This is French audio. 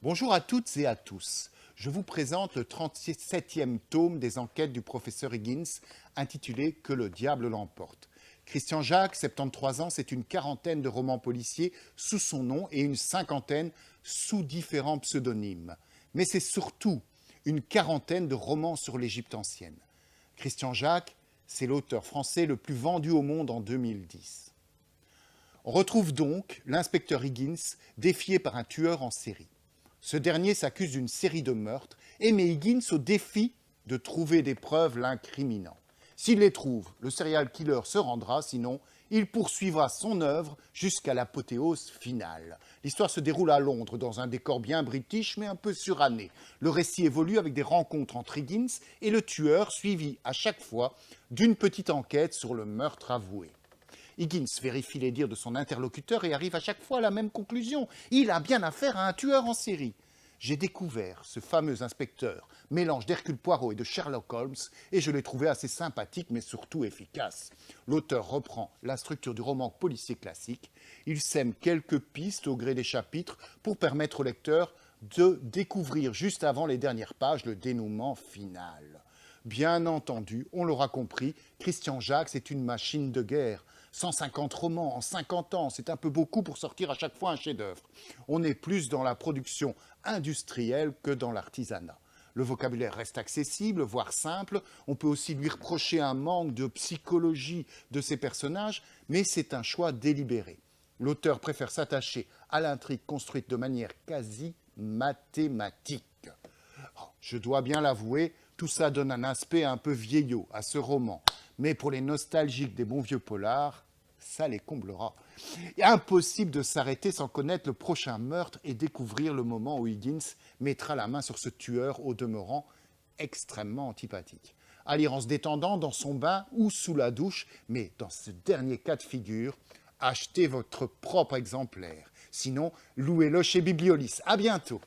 Bonjour à toutes et à tous. Je vous présente le 37e tome des enquêtes du professeur Higgins, intitulé « Que le diable l'emporte ». Christian Jacques, 73 ans, c'est une quarantaine de romans policiers sous son nom et une cinquantaine sous différents pseudonymes. Mais c'est surtout une quarantaine de romans sur l'Égypte ancienne. Christian Jacques, c'est l'auteur français le plus vendu au monde en 2010. On retrouve donc l'inspecteur Higgins défié par un tueur en série. Ce dernier s'accuse d'une série de meurtres et met Higgins au défi de trouver des preuves l'incriminant. S'il les trouve, le serial killer se rendra, sinon il poursuivra son œuvre jusqu'à l'apothéose finale. L'histoire se déroule à Londres, dans un décor bien british mais un peu suranné. Le récit évolue avec des rencontres entre Higgins et le tueur, suivi à chaque fois d'une petite enquête sur le meurtre avoué. Higgins vérifie les dires de son interlocuteur et arrive à chaque fois à la même conclusion. Il a bien affaire à un tueur en série. J'ai découvert ce fameux inspecteur, mélange d'Hercule Poirot et de Sherlock Holmes, et je l'ai trouvé assez sympathique mais surtout efficace. L'auteur reprend la structure du roman policier classique. Il sème quelques pistes au gré des chapitres pour permettre au lecteur de découvrir juste avant les dernières pages le dénouement final. Bien entendu, on l'aura compris, Christian Jacques est une machine de guerre. 150 romans en 50 ans, c'est un peu beaucoup pour sortir à chaque fois un chef-d'œuvre. On est plus dans la production industrielle que dans l'artisanat. Le vocabulaire reste accessible, voire simple. On peut aussi lui reprocher un manque de psychologie de ses personnages, mais c'est un choix délibéré. L'auteur préfère s'attacher à l'intrigue construite de manière quasi mathématique. Je dois bien l'avouer, tout ça donne un aspect un peu vieillot à ce roman. Mais pour les nostalgiques des bons vieux polars, ça les comblera. Impossible de s'arrêter sans connaître le prochain meurtre et découvrir le moment où Higgins mettra la main sur ce tueur au demeurant extrêmement antipathique. À lire en se détendant dans son bain ou sous la douche, mais dans ce dernier cas de figure, achetez votre propre exemplaire. Sinon, louez-le chez Bibliolis. À bientôt.